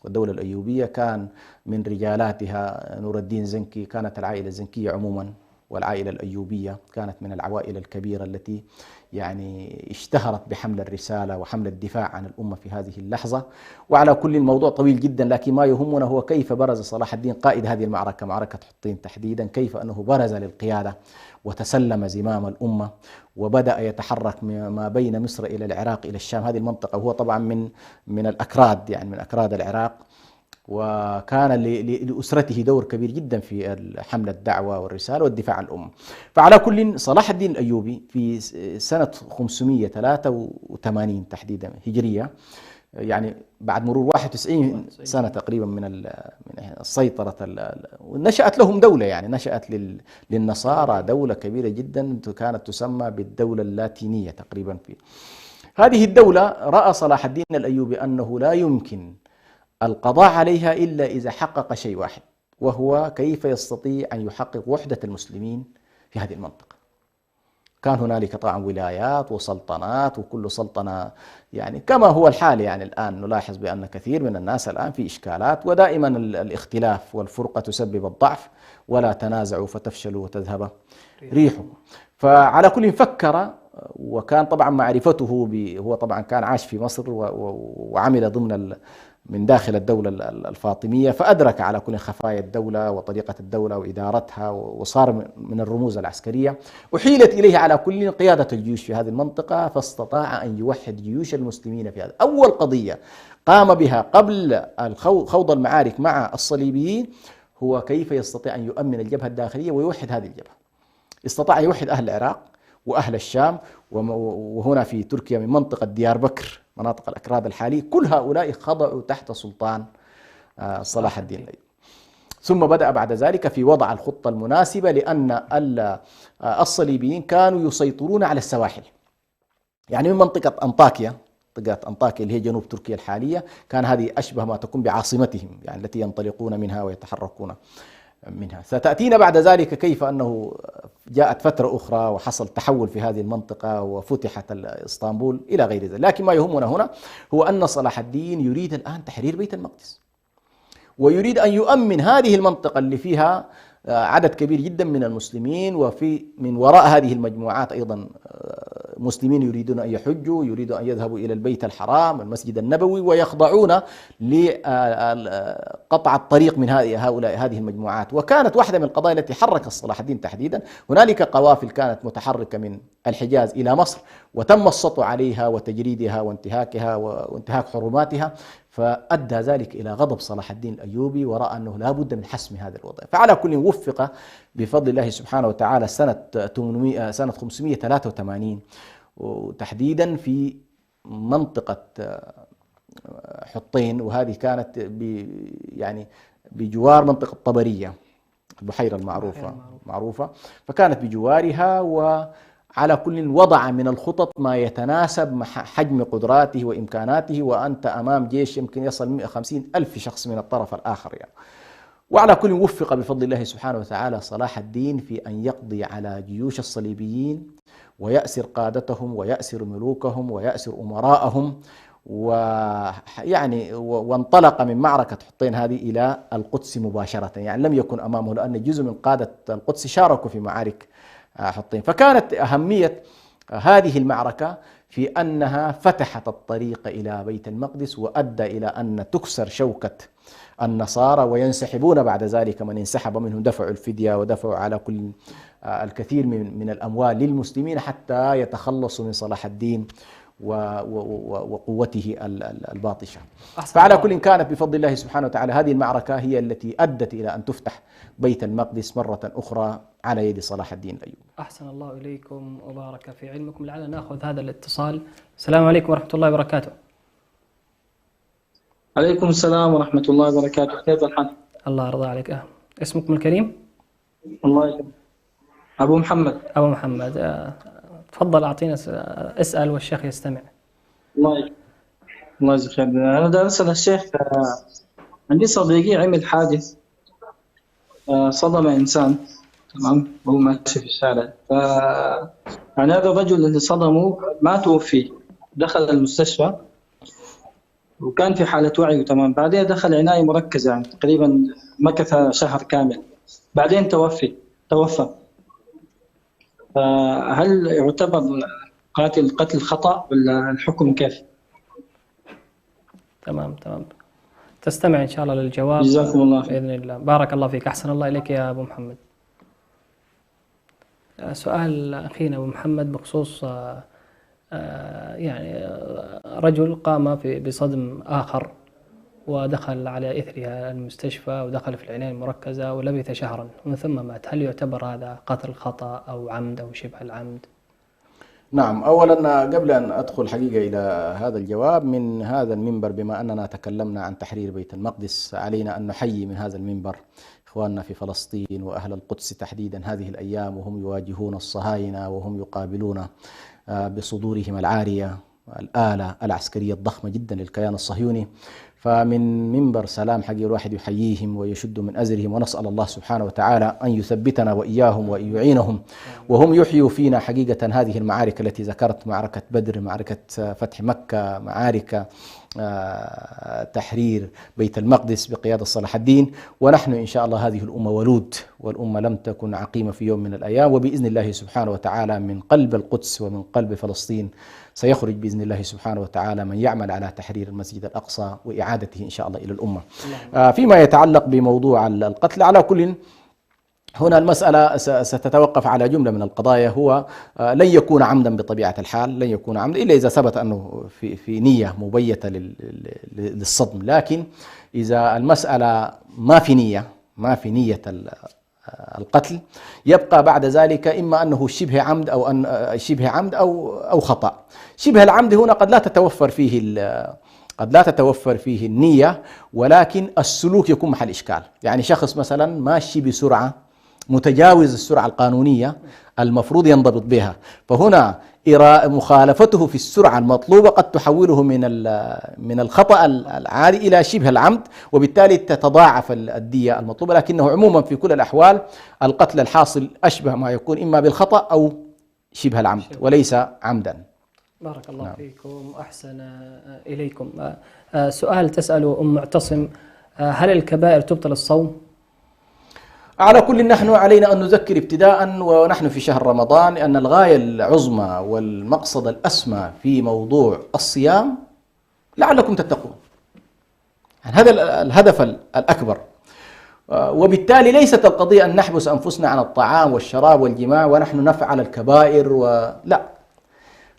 والدولة الأيوبية كان من رجالاتها نور الدين زنكي. كانت العائلة الزنكية عموما والعائلة الأيوبية كانت من العوائل الكبيرة التي يعني اشتهرت بحمل الرسالة وحمل الدفاع عن الأمة في هذه اللحظة. وعلى كل الموضوع طويل جدا، لكن ما يهمنا هو كيف برز صلاح الدين قائد هذه المعركة، معركة حطين تحديدا، كيف أنه برز للقيادة وتسلم زمام الأمة وبدأ يتحرك ما بين مصر إلى العراق إلى الشام، هذه المنطقة. وهو طبعا من الأكراد، يعني من أكراد العراق، وكان لأسرته دور كبير جدا في حمل الدعوة والرسالة والدفاع عن الأمة. فعلى كل صلاح الدين الأيوبي في سنة 583 تحديدا هجرية يعني بعد مرور 91 سنة تقريبا من السيطرة، نشأت لهم دولة، يعني نشأت للنصارى دولة كبيرة جدا كانت تسمى بالدولة اللاتينية تقريبا. في هذه الدولة رأى صلاح الدين الأيوبي أنه لا يمكن القضاء عليها إلا إذا حقق شيء واحد، وهو كيف يستطيع أن يحقق وحدة المسلمين في هذه المنطقة. كان هنالك طبعا ولايات وسلطنات، وكل سلطنة يعني كما هو الحال يعني الآن نلاحظ بأن كثير من الناس الآن في إشكالات، ودائما الاختلاف والفرقة تسبب الضعف، ولا تنازعوا فتفشلوا وتذهب ريحكم. فعلى كل فكر، وكان طبعا معرفته هو طبعا كان عاش في مصر وعمل ضمن من داخل الدولة الفاطمية، فأدرك على كل خفايا الدولة وطريقة الدولة وإدارتها، وصار من الرموز العسكرية. أحيلت إليه على كل قيادة الجيوش في هذه المنطقة، فاستطاع أن يوحد جيوش المسلمين في هذا. أول قضية قام بها قبل خوض المعارك مع الصليبيين هو كيف يستطيع أن يؤمن الجبهة الداخلية ويوحد هذه الجبهة. استطاع أن يوحد أهل العراق وأهل الشام، وهنا في تركيا من منطقة ديار بكر، مناطق الأكراد الحالية، كل هؤلاء خضعوا تحت سلطان صلاح الدين الأيوبي. ثم بدأ بعد ذلك في وضع الخطة المناسبة، لأن الصليبيين كانوا يسيطرون على السواحل، يعني من منطقة أنطاكيا، منطقة أنطاكيا اللي هي جنوب تركيا الحالية، كان هذه أشبه ما تكون بعاصمتهم، يعني التي ينطلقون منها ويتحركون منها. ستأتينا بعد ذلك كيف أنه جاءت فترة أخرى وحصل تحول في هذه المنطقة وفتحت اسطنبول إلى غير ذلك. لكن ما يهمنا هنا هو أن صلاح الدين يريد الآن تحرير بيت المقدس، ويريد أن يؤمن هذه المنطقة اللي فيها عدد كبير جدا من المسلمين، وفي من وراء هذه المجموعات أيضا مسلمين يريدون أن يحجوا، يريدون أن يذهبوا إلى البيت الحرام المسجد النبوي، ويخضعون لقطع الطريق من هذه المجموعات. وكانت واحدة من القضايا التي حرك صلاح الدين تحديدا، هنالك قوافل كانت متحركة من الحجاز إلى مصر، وتم السطو عليها وتجريدها وانتهاكها وانتهاك حرماتها، فأدى ذلك إلى غضب صلاح الدين الأيوبي، ورأى أنه لا بد من حسم هذا الوضع. فعلى كل وفق بفضل الله سبحانه وتعالى سنة 583 وتحديدا في منطقة حطين، وهذه كانت يعني بجوار منطقة طبرية، البحيرة معروفة، فكانت بجوارها. وعلى كل وضع من الخطط ما يتناسب مع حجم قدراته وإمكاناته، وأنت أمام جيش يمكن يصل 150 ألف شخص من الطرف الآخر يعني. وعلى كل وفق بفضل الله سبحانه وتعالى صلاح الدين في أن يقضي على جيوش الصليبيين ويأسر قادتهم ويأسر ملوكهم ويأسر أمراءهم، ويعني وانطلق من معركة حطين هذه إلى القدس مباشرة، يعني لم يكن أمامه، لأن جزء من قادة القدس شاركوا في معارك حطين. فكانت أهمية هذه المعركة في أنها فتحت الطريق إلى بيت المقدس، وأدى إلى أن تكسر شوكة النصارى وينسحبون بعد ذلك. من انسحب منهم دفعوا الفدية ودفعوا على كل الكثير من الأموال للمسلمين حتى يتخلصوا من صلاح الدين وقوته الباطشة. فعلى كل كانت بفضل الله سبحانه وتعالى هذه المعركة هي التي أدت إلى أن تفتح بيت المقدس مرة أخرى على يد صلاح الدين الأيوبي. أحسن الله إليكم وبارك في علمكم. لعلنا نأخذ هذا الاتصال. السلام عليكم ورحمة الله وبركاته. عليكم السلام ورحمة الله وبركاته. كيف الحال؟ الله يرضى عليك. اسمكم الكريم؟ الله يسلمك. أبو محمد. أبو محمد، تفضل أعطينا اسأل والشيخ يستمع. الله يجزيك خير. أنا بدي أسأل الشيخ، عندي صديقي عمل حادث، صدم إنسان، تمام، وهو ماشي في الشارع، يعني هذا الرجل اللي صدمه ما توفي، دخل المستشفى وكان في حالة وعي تمام، بعدين دخل عناية مركزة، يعني تقريبا مكث شهر كامل، بعدين توفى. فهل يعتبر قتل خطأ ولا الحكم كيف؟ تمام. تستمع إن شاء الله للجواب. جزاكم الله خير. بإذن الله. بارك الله فيك. أحسن الله إليك يا أبو محمد. سؤال أخينا أبو محمد بخصوص يعني رجل قام بصدم آخر ودخل على إثرها المستشفى ودخل في العناية المركزة ولبث شهرا ومن ثم مات، هل يعتبر هذا قتل خطأ أو عمد أو شبه العمد؟ نعم، أولا قبل أن أدخل حقيقة إلى هذا الجواب من هذا المنبر، بما أننا تكلمنا عن تحرير بيت المقدس، علينا أن نحيي من هذا المنبر إخواننا في فلسطين وأهل القدس تحديدا هذه الأيام، وهم يواجهون الصهاينة وهم يقابلون بصدورهم العارية الآلة العسكرية الضخمة جدا للكيان الصهيوني. فمن منبر سلام حقيقي الواحد يحييهم ويشد من أزرهم، ونسأل الله سبحانه وتعالى أن يثبتنا وإياهم وأن يعينهم، وهم يحيوا فينا حقيقة هذه المعارك التي ذكرت، معركة بدر، معركة فتح مكة، معارك تحرير بيت المقدس بقيادة صلاح الدين. ونحن إن شاء الله هذه الأمة ولود، والأمة لم تكن عقيمة في يوم من الأيام، وبإذن الله سبحانه وتعالى من قلب القدس ومن قلب فلسطين سيخرج بإذن الله سبحانه وتعالى من يعمل على تحرير المسجد الأقصى وإعادته إن شاء الله إلى الأمة. فيما يتعلق بموضوع القتل، على كل هنا المسألة ستتوقف على جملة من القضايا. هو لن يكون عمدا بطبيعة الحال، لن يكون عمدا إلا إذا ثبت أنه في نية مبيتة للصدم. لكن إذا المسألة ما في نية القتل، يبقى بعد ذلك إما أنه شبه عمد أو خطأ. شبه العمد هنا قد لا تتوفر فيه النية، ولكن السلوك يكون محل إشكال. يعني شخص مثلا ماشي بسرعة متجاوز السرعة القانونية المفروض ينضبط بها، فهنا مخالفته في السرعة المطلوبة قد تحوله من الخطأ العادي إلى شبه العمد، وبالتالي تتضاعف الدية المطلوبة. لكنه عموما في كل الأحوال القتل الحاصل أشبه ما يكون إما بالخطأ أو شبه العمد وليس عمدا. بارك الله فيكم، أحسن إليكم. سؤال تسأل أم معتصم: هل الكبائر تبطل الصوم؟ على كل نحن علينا أن نذكر ابتداء ونحن في شهر رمضان أن الغاية العظمى والمقصد الأسمى في موضوع الصيام لعلكم تتقون. هذا الهدف الأكبر. وبالتالي ليست القضية أن نحبس أنفسنا عن الطعام والشراب والجماع ونحن نفعل الكبائر لا.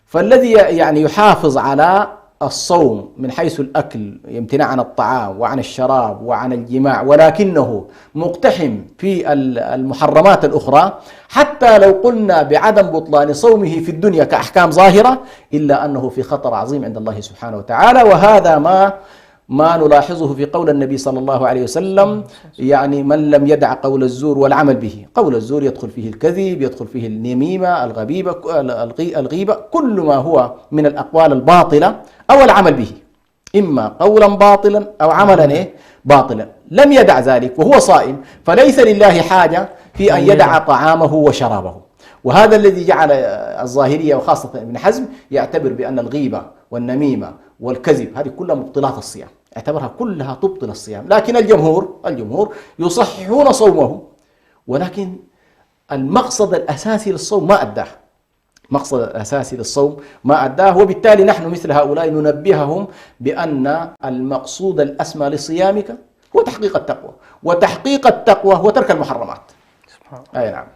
فالذي يعني يحافظ على الصوم من حيث الأكل، امتناع عن الطعام وعن الشراب وعن الجماع، ولكنه مقتحم في المحرمات الأخرى، حتى لو قلنا بعدم بطلان صومه في الدنيا كأحكام ظاهرة، إلا أنه في خطر عظيم عند الله سبحانه وتعالى. وهذا ما نلاحظه في قول النبي صلى الله عليه وسلم: يعني من لم يدع قول الزور والعمل به. قول الزور يدخل فيه الكذب، يدخل فيه النميمة، الغيبة، كل ما هو من الأقوال الباطلة أو العمل به، إما قولا باطلا أو عملا باطلا. لم يدع ذلك وهو صائم، فليس لله حاجة في أن يدع طعامه وشرابه. وهذا الذي جعل الظاهرية وخاصة ابن حزم يعتبر بأن الغيبة والنميمة والكذب هذه كلها مبطلات الصيام، اعتبرها كلها تبطل الصيام. لكن الجمهور يصححون صومه، ولكن المقصد الأساسي للصوم ما أداه. وبالتالي نحن مثل هؤلاء ننبههم بأن المقصود الأسمى لصيامك هو تحقيق التقوى، وتحقيق التقوى هو ترك المحرمات. أي نعم.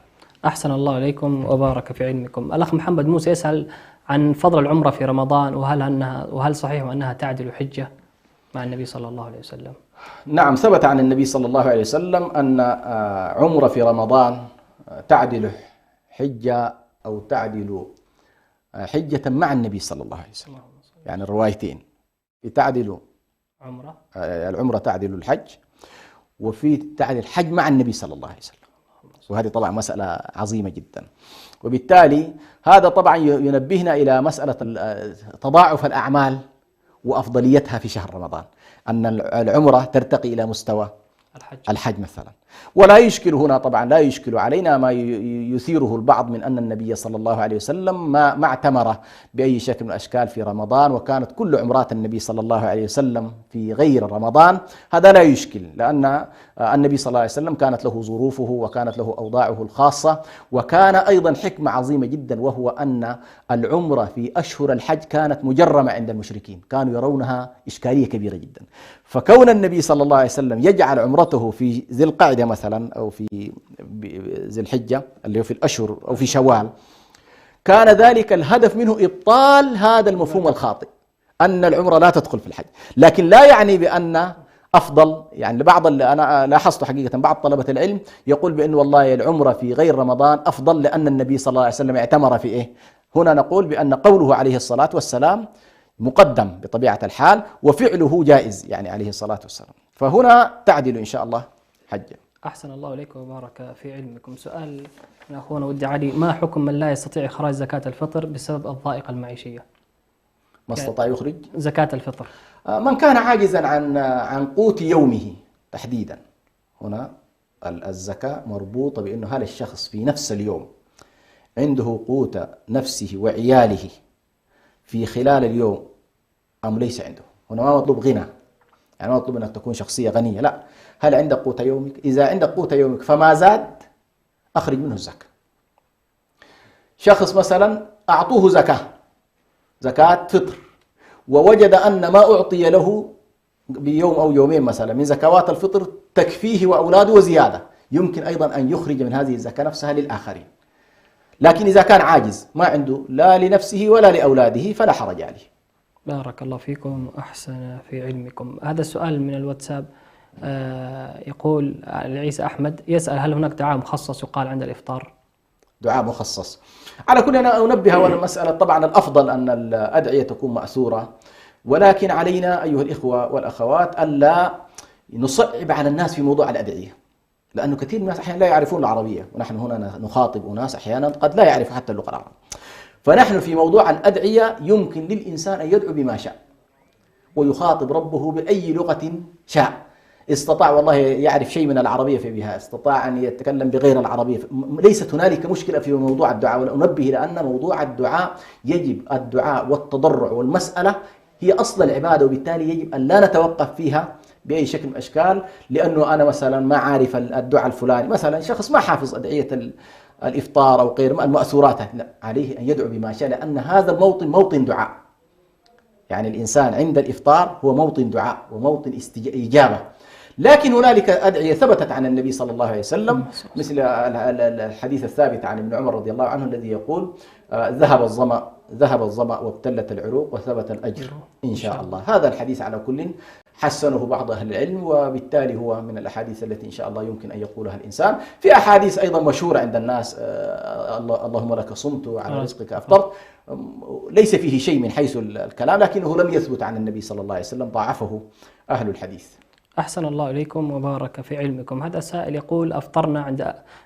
أحسن الله إليكم وبارك في علمكم. الأخ محمد موسى يسأل عن فضل العمرة في رمضان، وهل صحيح أنها تعدل حجة مع النبي صلى الله عليه وسلم؟ نعم، ثبت عن النبي صلى الله عليه وسلم أن عمرة في رمضان تعدل حجة أو تعدل حجة مع النبي صلى الله عليه وسلم. يعني الروايتين تعدل العمرة تعدل الحج، وفي تعدل الحج مع النبي صلى الله عليه وسلم. وهذه طبعا مسألة عظيمة جدا. وبالتالي هذا طبعا ينبهنا إلى مسألة تضاعف الأعمال وأفضليتها في شهر رمضان، أن العمرة ترتقي إلى مستوى الحج مثلا. ولا يشكل هنا طبعا، لا يشكل علينا ما يثيره البعض من أن النبي صلى الله عليه وسلم ما اعتمر بأي شكل من الأشكال في رمضان، وكانت كل عمرات النبي صلى الله عليه وسلم في غير رمضان. هذا لا يشكل، لأن النبي صلى الله عليه وسلم كانت له ظروفه وكانت له أوضاعه الخاصة. وكان أيضا حكمة عظيمة جدا، وهو أن العمرة في أشهر الحج كانت مجرمة عند المشركين، كانوا يرونها إشكالية كبيرة جدا. فكون النبي صلى الله عليه وسلم يجعل عمرته في ذي القعدة مثلا أو في ذي الحجة اللي هو في الأشهر أو في شوال، كان ذلك الهدف منه إبطال هذا المفهوم الخاطئ أن العمرة لا تدخل في الحج. لكن لا يعني بأن أفضل، يعني لبعض اللي أنا لاحظت حقيقة بعض طلبة العلم يقول بأن والله العمرة في غير رمضان أفضل لأن النبي صلى الله عليه وسلم اعتمر هنا نقول بأن قوله عليه الصلاة والسلام مقدم بطبيعة الحال، وفعله جائز يعني عليه الصلاة والسلام، فهنا تعدل إن شاء الله حجة. أحسن الله إليكم وبارك في علمكم. سؤال من أخونا ودي علي: ما حكم من لا يستطيع إخراج زكاة الفطر بسبب الضائقة المعيشية؟ ما استطاع يخرج زكاة الفطر. من كان عاجزا عن قوت يومه تحديدا. هنا الزكاة مربوطة بأنه هل الشخص في نفس اليوم عنده قوت نفسه وعياله في خلال اليوم أم ليس عنده. هنا ما مطلوب غنى، يعني ما مطلوب أنك تكون شخصية غنية، لا، هل عندك قوت يومك؟ إذا عندك قوت يومك فما زاد أخرج منه الزكاة. شخص مثلا أعطوه زكاة فطر، ووجد أن ما أعطي له بيوم أو يومين مثلا من زكوات الفطر تكفيه وأولاده وزيادة، يمكن أيضا أن يخرج من هذه الزكاة نفسها للآخرين. لكن إذا كان عاجز ما عنده لا لنفسه ولا لأولاده فلا حرج عليه. بارك الله فيكم وأحسن في علمكم. هذا السؤال من الواتساب يقول عيسى أحمد يسأل: هل هناك دعاء مخصص يقال عند الإفطار؟ دعاء مخصص على كل. أنا أنبه على المسألة، طبعا الأفضل أن الأدعية تكون مأثورة، ولكن علينا أيها الإخوة والأخوات ألا نصعب على الناس في موضوع الأدعية، لأنه كثير من الناس أحيانا لا يعرفون العربية، ونحن هنا نخاطب أناس أحيانا قد لا يعرفوا حتى اللغة العربية. فنحن في موضوع الأدعية يمكن للإنسان أن يدعو بما شاء ويخاطب ربه بأي لغة شاء. استطاع والله يعرف شيء من العربية فبها، استطاع أن يتكلم بغير العربية، ليست هنالك مشكلة في موضوع الدعاء. وأنبه إلى أن موضوع الدعاء يجب الدعاء والتضرع والمسألة هي أصل العبادة، وبالتالي يجب أن لا نتوقف فيها بأي شكل من الأشكال، لأنه أنا مثلا ما عارف الدعاء الفلاني، مثلا شخص ما حافظ أدعية الإفطار أو غير المأثورات، لا، عليه أن يدعو بما شاء، لأن هذا الموطن موطن دعاء. يعني الإنسان عند الإفطار هو موطن دعاء وموطن إجابة. لكن هنالك أدعية ثبتت عن النبي صلى الله عليه وسلم، مثل الحديث الثابت عن ابن عمر رضي الله عنه الذي يقول: ذهب الظمأ وابتلت العروق وثبت الأجر إن شاء الله. هذا الحديث على كل حسنه بعض أهل العلم، وبالتالي هو من الأحاديث التي إن شاء الله يمكن أن يقولها الإنسان. في أحاديث أيضا مشهورة عند الناس: اللهم لك صمت وعلى رزقك أفطرت، ليس فيه شيء من حيث الكلام، لكنه لم يثبت عن النبي صلى الله عليه وسلم، ضعفه أهل الحديث. أحسن الله إليكم وبارك في علمكم. هذا سائل يقول: أفطرنا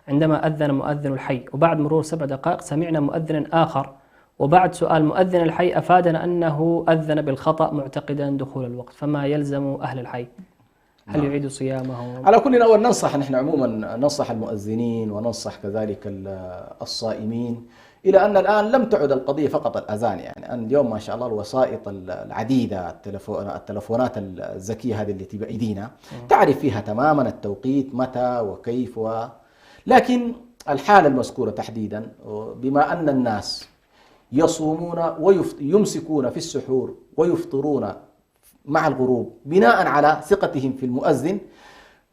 عندما أذن مؤذن الحي، وبعد مرور 7 دقائق سمعنا مؤذنا آخر، وبعد سؤال مؤذن الحي أفادنا أنه أذن بالخطأ معتقدا دخول الوقت، فما يلزم أهل الحي؟ هل يعيد صيامه؟ على كل أول ننصح، نحن عموما ننصح المؤذنين وننصح كذلك الصائمين، إلى أن الآن لم تعد القضية فقط الأذان. يعني اليوم ما شاء الله الوسائط العديدة، التلفونات الذكية هذه التي بأيدينا تعرف فيها تماما التوقيت متى وكيف لكن الحالة المذكورة تحديدا، بما أن الناس يصومون ويمسكون في السحور ويفطرون مع الغروب بناء على ثقتهم في المؤذن،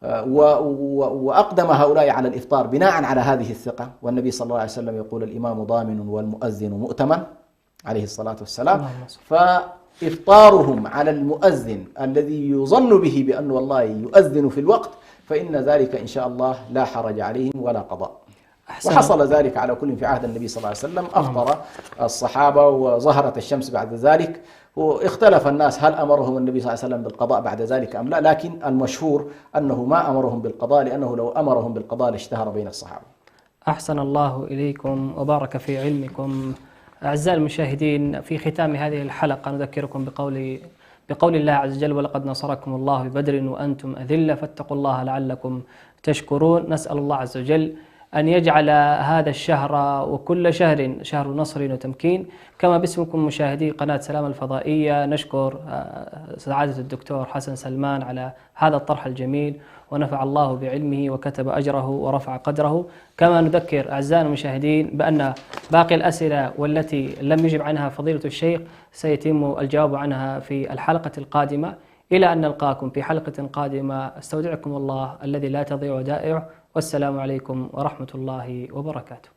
وأقدم هؤلاء على الإفطار بناء على هذه الثقة، والنبي صلى الله عليه وسلم يقول: الإمام ضامن والمؤذن مؤتمن عليه الصلاة والسلام. فإفطارهم على المؤذن الذي يظن به بأن والله يؤذن في الوقت، فإن ذلك إن شاء الله لا حرج عليهم ولا قضاء. وحصل ذلك على كل في عهد النبي صلى الله عليه وسلم، أفطر الصحابة وظهرت الشمس بعد ذلك، واختلف الناس هل أمرهم النبي صلى الله عليه وسلم بالقضاء بعد ذلك أم لا، لكن المشهور أنه ما أمرهم بالقضاء، لأنه لو أمرهم بالقضاء لاشتهر بين الصحابة. أحسن الله إليكم وبارك في علمكم. أعزائي المشاهدين، في ختام هذه الحلقة نذكركم بقول الله عز وجل: ولقد نصركم الله ببدر وأنتم أذلة فاتقوا الله لعلكم تشكرون. نسأل الله عز وجل أن يجعل هذا الشهر وكل شهر شهر نصر وتمكين. كما باسمكم مشاهدي قناة سلام الفضائية نشكر سعادة الدكتور حسن سلمان على هذا الطرح الجميل، ونفع الله بعلمه وكتب أجره ورفع قدره. كما نذكر أعزائنا المشاهدين بأن باقي الأسئلة والتي لم يجب عنها فضيلة الشيخ سيتم الجواب عنها في الحلقة القادمة. إلى أن نلقاكم في حلقة قادمة، استودعكم الله الذي لا تضيع ودائعه، والسلام عليكم ورحمة الله وبركاته.